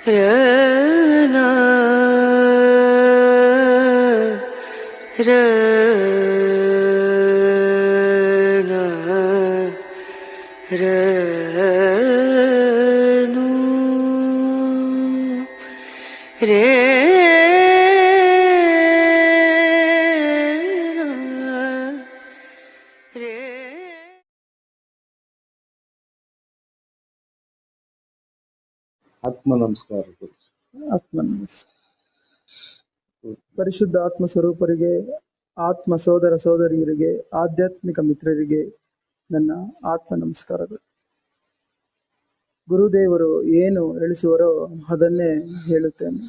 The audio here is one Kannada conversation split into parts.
ರನಾ ರನಾ ರನು ರೇ ಆತ್ಮ ನಮಸ್ಕಾರ. ಆತ್ಮ ನಮಸ್ತೆ. ಪರಿಶುದ್ಧ ಆತ್ಮ ಸ್ವರೂಪರಿಗೆ, ಆತ್ಮ ಸೋದರ ಸೋದರಿಯರಿಗೆ, ಆಧ್ಯಾತ್ಮಿಕ ಮಿತ್ರರಿಗೆ ನನ್ನ ಆತ್ಮ ನಮಸ್ಕಾರಗಳು. ಗುರುದೇವರು ಏನು ಹೇಳಿಸುವರೋ ಅದನ್ನೇ ಹೇಳುತ್ತೇನೆ.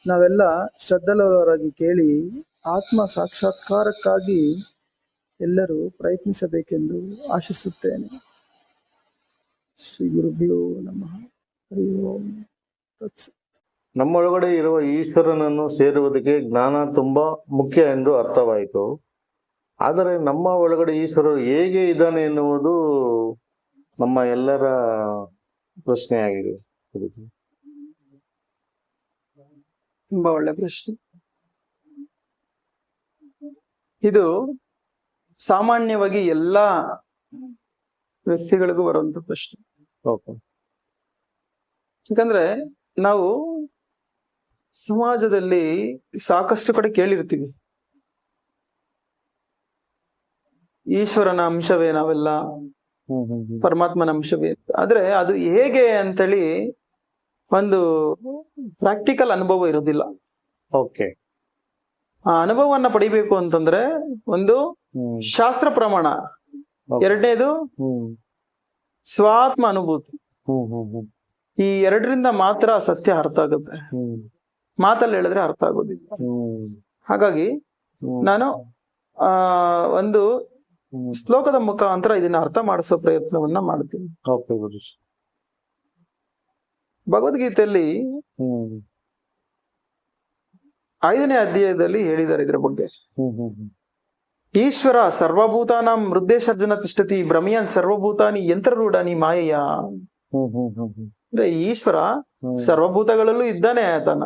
ನಾವೆಲ್ಲ ಶ್ರದ್ಧೆಯುಳ್ಳವರಾಗಿ ಕೇಳಿ ಆತ್ಮ ಸಾಕ್ಷಾತ್ಕಾರಕ್ಕಾಗಿ ಎಲ್ಲರೂ ಪ್ರಯತ್ನಿಸಬೇಕೆಂದು ಆಶಿಸುತ್ತೇನೆ. ಶ್ರೀ ಗುರುಭ್ಯೋ ನಮಃ. ಹರಿ ಓಂ ತತ್ಸತ್. ನಮ್ಮೊಳಗಡೆ ಇರುವ ಈಶ್ವರನನ್ನು ಸೇರುವುದಕ್ಕೆ ಜ್ಞಾನ ತುಂಬಾ ಮುಖ್ಯ ಎಂದು ಅರ್ಥವಾಯಿತು. ಆದರೆ ನಮ್ಮ ಒಳಗಡೆ ಈಶ್ವರರು ಹೇಗೆ ಇದ್ದಾನೆ ಎನ್ನುವುದು ನಮ್ಮ ಎಲ್ಲರ ಪ್ರಶ್ನೆಯಾಗಿದೆ. ತುಂಬಾ ಒಳ್ಳೆ ಪ್ರಶ್ನೆ. ಇದು ಸಾಮಾನ್ಯವಾಗಿ ಎಲ್ಲಾ ವ್ಯಕ್ತಿಗಳಿಗೂ ಬರುವಂತ ಪ್ರಶ್ನೆ. ಯಾಕಂದ್ರೆ ನಾವು ಸಮಾಜದಲ್ಲಿ ಸಾಕಷ್ಟು ಕಡೆ ಕೇಳಿರ್ತೀವಿ, ಈಶ್ವರನ ಅಂಶವೇ ನಾವೆಲ್ಲ, ಪರಮಾತ್ಮನ ಅಂಶವೇ. ಆದ್ರೆ ಅದು ಹೇಗೆ ಅಂತೇಳಿ ಒಂದು ಪ್ರಾಕ್ಟಿಕಲ್ ಅನುಭವ ಇರೋದಿಲ್ಲ. ಓಕೆ. ಆ ಅನುಭವವನ್ನ ಪಡಿಬೇಕು ಅಂತಂದ್ರೆ ಒಂದು ಶಾಸ್ತ್ರ ಪ್ರಮಾಣ, ಎರಡನೇದು ಸ್ವಾತ್ಮ ಅನುಭೂತಿ. ಈ ಎರಡರಿಂದ ಮಾತ್ರ ಸತ್ಯ ಅರ್ಥ ಆಗುತ್ತೆ. ಮಾತಲ್ಲಿ ಹೇಳಿದ್ರೆ ಅರ್ಥ ಆಗೋದಿಲ್ಲ. ಹಾಗಾಗಿ ನಾನು ಒಂದು ಶ್ಲೋಕದ ಮುಖಾಂತರ ಇದನ್ನ ಅರ್ಥ ಮಾಡಿಸೋ ಪ್ರಯತ್ನವನ್ನ ಮಾಡ್ತೀನಿ. ಭಗವದ್ಗೀತೆಯಲ್ಲಿ 5ನೇ ಅಧ್ಯಾಯದಲ್ಲಿ ಹೇಳಿದ್ದಾರೆ ಇದ್ರ ಬಗ್ಗೆ. ಈಶ್ವರ ಸರ್ವಭೂತಾನಾಂ ಹೃದಯೇಶರ್ಜುನ ತಿಷ್ಠತಿ ಭ್ರಮಿಯನ್ ಸರ್ವಭೂತಾನಿ ಯಂತ್ರರೂಢಾನಿ ಮಾಯೆಯ. ಅಂದ್ರೆ ಈಶ್ವರ ಸರ್ವಭೂತಗಳಲ್ಲೂ ಇದ್ದಾನೆ ಆತನ.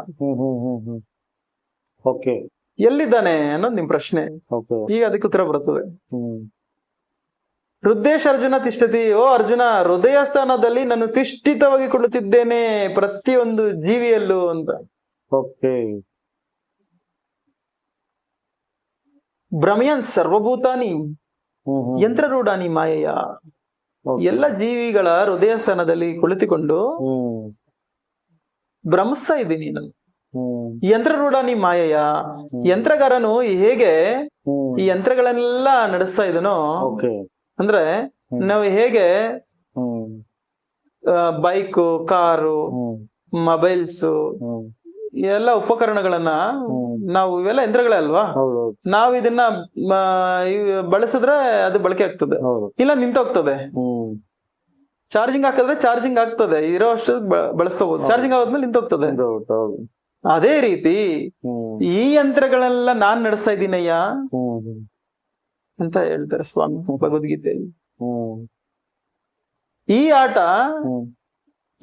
ಎಲ್ಲಿದ್ದಾನೆ ಅನ್ನೋದು ನಿಮ್ ಪ್ರಶ್ನೆ. ಈಗ ಅದಕ್ಕೆ ಉತ್ತರ ಬರ್ತದೆ. ಹೃದಯೇಶ ಅರ್ಜುನ ತಿಷ್ಠತಿ. ಓ ಅರ್ಜುನ, ಹೃದಯ ಸ್ಥಾನದಲ್ಲಿ ನಾನು ತಿಷ್ಠಿತವಾಗಿ ಕೊಳ್ಳುತ್ತಿದ್ದೇನೆ ಪ್ರತಿಯೊಂದು ಜೀವಿಯಲ್ಲೂ ಅಂತ. ಭ್ರಮಯನ್ ಸರ್ವಭೂತಾನಿ ಯಂತ್ರರೂಢಾನಿ ಮಾಯೆಯ. ಎಲ್ಲ ಜೀವಿಗಳ ಹೃದಯ ಸ್ಥಾನದಲ್ಲಿ ಕುಳಿತುಕೊಂಡು ಭ್ರಮಿಸ್ತಾ ಇದ್ದೀನಿ ನಾನು. ಯಂತ್ರರೂಢಾನಿ ಮಾಯೆಯ. ಯಂತ್ರಗಾರನು ಹೇಗೆ ಈ ಯಂತ್ರಗಳನ್ನೆಲ್ಲ ನಡೆಸ್ತಾ ಇದನೋ, ಅಂದ್ರೆ ನಾವು ಹೇಗೆ ಬೈಕು, ಕಾರು, ಮೊಬೈಲ್ಸ್ ಎಲ್ಲ ಉಪಕರಣಗಳನ್ನ ನಾವು ಇವೆಲ್ಲ ಯಂತ್ರಗಳೇ ಅಲ್ವಾ, ನಾವು ಇದನ್ನ ಬಳಸಿದ್ರೆ ಅದು ಬಳಕೆ ಆಗ್ತದೆ, ಇಲ್ಲ ನಿಂತೋಗ್ತದೆ. ಚಾರ್ಜಿಂಗ್ ಹಾಕಿದ್ರೆ ಚಾರ್ಜಿಂಗ್ ಆಗ್ತದೆ, ಇರೋ ಅಷ್ಟು ಬಳಸ್ಕೋಬಹುದು. ಚಾರ್ಜಿಂಗ್ ಆದ್ಮೇಲೆ ನಿಂತೋಗ್ತದೆ. ಅದೇ ರೀತಿ ಈ ಯಂತ್ರಗಳೆಲ್ಲ ನಾನ್ ನಡೆಸ್ತಾ ಇದ್ದೀನಯ್ಯ ಅಂತ ಹೇಳ್ತಾರೆ ಸ್ವಾಮಿ ಭಗವದ್ಗೀತೆಯಲ್ಲಿ. ಈ ಆಟ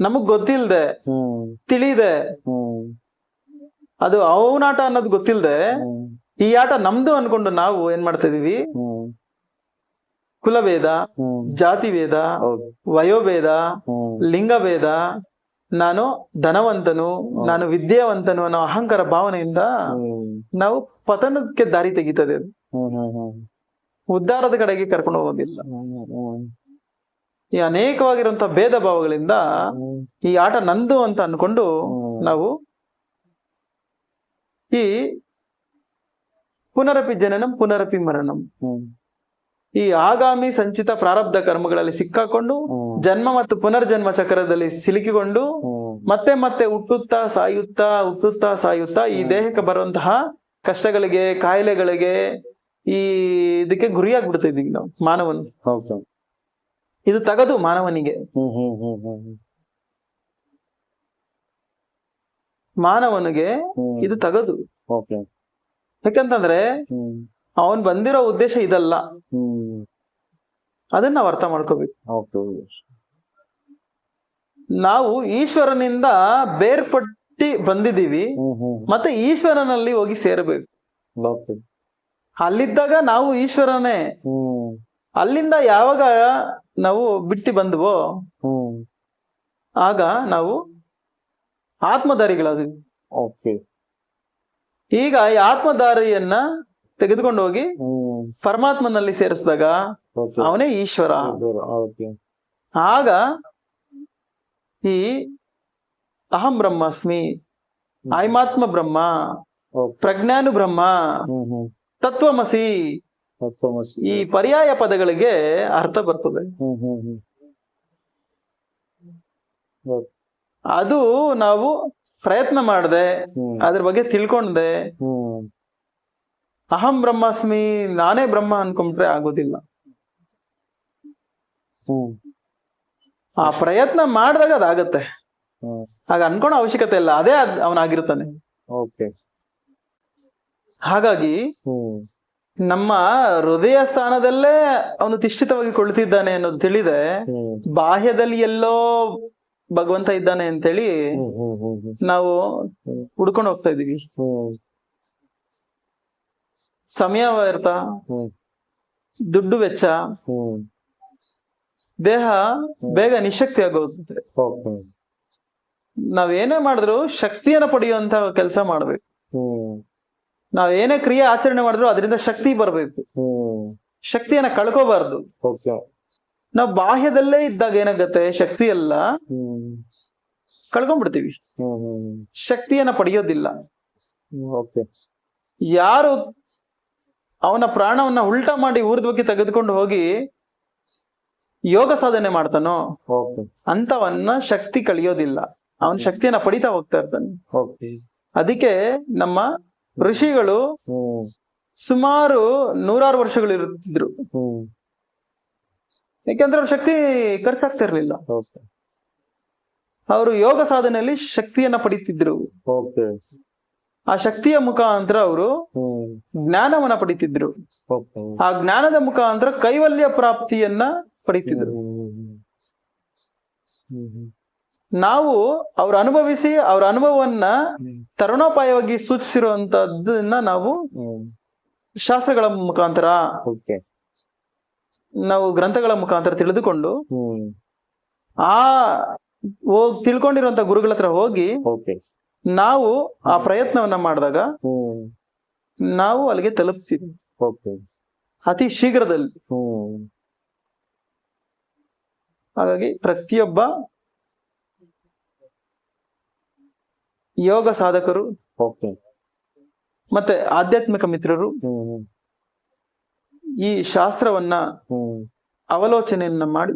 ನಮಗ್ ಗೊತ್ತಿಲ್ದೆ, ತಿಳಿದೆ, ಅದು ಅವನಾಟ ಅನ್ನೋದು ಗೊತ್ತಿಲ್ದೆ ಈ ಆಟ ನಮ್ದು ಅನ್ಕೊಂಡು ನಾವು ಏನ್ ಮಾಡ್ತಾ ಇದೀವಿ, ಕುಲಭೇದ, ಜಾತಿ ಭೇದ, ವಯೋಭೇದ, ಲಿಂಗಭೇದ, ನಾನು ಧನವಂತನು, ನಾನು ವಿದ್ಯಾವಂತನು ಅನ್ನೋ ಅಹಂಕಾರ ಭಾವನೆಯಿಂದ ನಾವು ಪತನಕ್ಕೆ ದಾರಿ ತೆಗಿತದೆ. ಉದ್ಧಾರದ ಕಡೆಗೆ ಕರ್ಕೊಂಡು ಹೋಗೋದಿಲ್ಲ. ಈ ಅನೇಕವಾಗಿರುವಂತಹ ಭೇದ ಭಾವಗಳಿಂದ ಈ ಆಟ ನಂದು ಅಂತ ಅನ್ಕೊಂಡು ನಾವು ಈ ಪುನರಪಿ ಜನನಂ ಪುನರಪಿ ಮರಣಂ, ಈ ಆಗಾಮಿ ಸಂಚಿತ ಪ್ರಾರಬ್ಧ ಕರ್ಮಗಳಲ್ಲಿ ಸಿಕ್ಕಾಕೊಂಡು ಜನ್ಮ ಮತ್ತು ಪುನರ್ಜನ್ಮ ಚಕ್ರದಲ್ಲಿ ಸಿಲುಕಿಕೊಂಡು ಮತ್ತೆ ಮತ್ತೆ ಹುಟ್ಟುತ್ತಾ ಸಾಯುತ್ತಾ ಈ ದೇಹಕ್ಕೆ ಬರುವಂತಹ ಕಷ್ಟಗಳಿಗೆ, ಕಾಯಿಲೆಗಳಿಗೆ, ಈ ಇದಕ್ಕೆ ಗುರಿಯಾಗ್ಬಿಡ್ತಾ ಇದೀವಿ ನಾವು ಮಾನವನು. ಇದು ತಗದು ಮಾನವನಿಗೆ. ಮಾನವನಿಗೆ ಇದು ತಗದು. ಯಾಕಂತಂದ್ರೆ ಅವನ್ ಬಂದಿರೋ ಉದ್ದೇಶ ಇದಲ್ಲ. ಅದನ್ನ ನಾವು ಅರ್ಥ ಮಾಡ್ಕೋಬೇಕು. ನಾವು ಈಶ್ವರನಿಂದ ಬೇರ್ಪಟ್ಟಿ ಬಂದಿದ್ದೀವಿ, ಮತ್ತೆ ಈಶ್ವರನಲ್ಲಿ ಹೋಗಿ ಸೇರಬೇಕು. ಓಕೆ. ಅಲ್ಲಿದ್ದಾಗ ನಾವು ಈಶ್ವರನೇ. ಅಲ್ಲಿಂದ ಯಾವಾಗ ನಾವು ಬಿಟ್ಟು ಬಂದ್ವೋ ಆಗ ನಾವು ಆತ್ಮಧಾರಿಗಳಾದ್ವಿ. ಓಕೆ. ಈಗ ಈ ಆತ್ಮಧಾರಿಯನ್ನ ತೆಗೆದುಕೊಂಡು ಹೋಗಿ ಪರಮಾತ್ಮನಲ್ಲಿ ಸೇರಿಸಿದಾಗ ಅವನೇ ಈಶ್ವರ. ಆಗ ಈ ಅಹಂ ಬ್ರಹ್ಮಾಸ್ಮಿ, ಆಯ್ಮಾತ್ಮ ಬ್ರಹ್ಮ, ಪ್ರಜ್ಞಾನು ಬ್ರಹ್ಮ, ತತ್ವಮಸಿ, ಈ ಪರ್ಯಾಯ ಪದಗಳಿಗೆ ಅರ್ಥ ಬರ್ತದೆ. ಅದು ನಾವು ಪ್ರಯತ್ನ ಮಾಡದೆ ಅದ್ರ ಬಗ್ಗೆ ತಿಳ್ಕೊಂಡೆ ಅಹಂ ಬ್ರಹ್ಮಾಸ್ಮಿ, ನಾನೇ ಬ್ರಹ್ಮ ಅನ್ಕೊಂಡ್ರೆ ಆಗೋದಿಲ್ಲ. ಆ ಪ್ರಯತ್ನ ಮಾಡಿದಾಗ ಅದಾಗತ್ತೆ. ಆಗ ಅನ್ಕೊಳೋ ಅವಶ್ಯಕತೆ ಇಲ್ಲ, ಅದೇ ಅವನಾಗಿರ್ತಾನೆ. ಹಾಗಾಗಿ ನಮ್ಮ ಹೃದಯ ಸ್ಥಾನದಲ್ಲೇ ಅವನು ತಿಷ್ಠಿತವಾಗಿ ಕೊಳ್ತಿದ್ದಾನೆ ಅನ್ನೋದು ತಿಳಿದೆ, ಬಾಹ್ಯದಲ್ಲಿ ಎಲ್ಲೋ ಭಗವಂತ ಇದ್ದಾನೆ ಅಂತೇಳಿ ನಾವು ಹುಡ್ಕೊಂಡು ಹೋಗ್ತಾ ಇದೀವಿ. ಸಮಯ ವ್ಯರ್ಥ, ದುಡ್ಡು ವೆಚ್ಚ, ದೇಹ ಬೇಗ ನಿಶಕ್ತಿ ಆಗೋಗುತ್ತೆ. ನಾವೇನೇ ಮಾಡಿದ್ರು ಶಕ್ತಿಯನ್ನ ಪಡೆಯುವಂತ ಕೆಲಸ ಮಾಡ್ಬೇಕು. ನಾವೇನೇ ಕ್ರಿಯೆ ಆಚರಣೆ ಮಾಡಿದ್ರು ಅದರಿಂದ ಶಕ್ತಿ ಬರ್ಬೇಕು, ಶಕ್ತಿಯನ್ನ ಕಳ್ಕೋಬಾರ್ದು. ನಾವು ಬಾಹ್ಯದಲ್ಲೇ ಇದ್ದಾಗ ಏನಾಗತ್ತೆ, ಶಕ್ತಿ ಎಲ್ಲ ಕಳ್ಕೊಂಡ್ಬಿಡ್ತೀವಿ, ಶಕ್ತಿಯನ್ನ ಪಡೆಯೋದಿಲ್ಲ. ಯಾರು ಅವನ ಪ್ರಾಣವನ್ನ ಉಲ್ಟಾ ಮಾಡಿ ಊರ್ಧ್ವಕ್ಕೆ ತೆಗೆದುಕೊಂಡು ಹೋಗಿ ಯೋಗ ಸಾಧನೆ ಮಾಡ್ತಾನೋ ಅಂತವನ್ನ ಶಕ್ತಿ ಕಳಿಯೋದಿಲ್ಲ, ಅವನ ಶಕ್ತಿಯನ್ನ ಪಡಿತಾ ಹೋಗ್ತಾ ಇರ್ತಾನೆ. ಅದಕ್ಕೆ ನಮ್ಮ ಋಷಿಗಳು ಸುಮಾರು 100 ವರ್ಷಗಳು ಇರ್ತಿದ್ರು, ಯಾಕೆಂದ್ರೆ ಅವ್ರ ಶಕ್ತಿ ಖರ್ಚಾಗ್ತಾ ಇರ್ಲಿಲ್ಲ. ಅವರು ಯೋಗ ಸಾಧನೆಯಲ್ಲಿ ಶಕ್ತಿಯನ್ನ ಪಡಿತಿದ್ರು. ಆ ಶಕ್ತಿಯ ಮುಖಾಂತರ ಅವರು ಜ್ಞಾನವನ್ನ ಪಡಿತಿದ್ರು. ಆ ಜ್ಞಾನದ ಮುಖಾಂತರ ಕೈವಲ್ಯ ಪ್ರಾಪ್ತಿಯನ್ನ ಪಡಿತಿದ್ರು. ನಾವು ಅವ್ರ ಅನುಭವಿಸಿ ಅವ್ರ ಅನುಭವವನ್ನ ತರುಣೋಪಾಯವಾಗಿ ಸೂಚಿಸಿರುವಂತದ್ದನ್ನ ನಾವು ಶಾಸ್ತ್ರಗಳ ಮುಖಾಂತರ, ನಾವು ಗ್ರಂಥಗಳ ಮುಖಾಂತರ ತಿಳಿದುಕೊಂಡು ಆ ತಿಳ್ಕೊಂಡಿರುವಂತ ಗುರುಗಳ ಹತ್ರ ಹೋಗಿ ನಾವು ಆ ಪ್ರಯತ್ನವನ್ನ ಮಾಡಿದಾಗ ನಾವು ಅಲ್ಲಿಗೆ ತಲುಪ್ತೀವಿ ಅತಿ ಶೀಘ್ರದಲ್ಲಿ. ಹಾಗಾಗಿ ಪ್ರತಿಯೊಬ್ಬ ಯೋಗ ಸಾಧಕರು ಮತ್ತೆ ಆಧ್ಯಾತ್ಮಿಕ ಮಿತ್ರರು ಈ ಶಾಸ್ತ್ರವನ್ನ ಅವಲೋಚನೆಯನ್ನ ಮಾಡಿ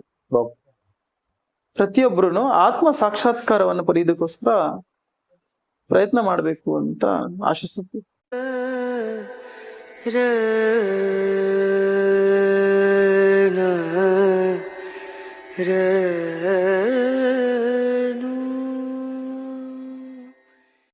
ಪ್ರತಿಯೊಬ್ಬರು ಆತ್ಮ ಸಾಕ್ಷಾತ್ಕಾರವನ್ನು ಪಡೆಯೋದಕ್ಕೋಸ್ಕರ ಪ್ರಯತ್ನ ಮಾಡಬೇಕು ಅಂತ ಆಶಿಸುತ್ತೀವಿ. ರ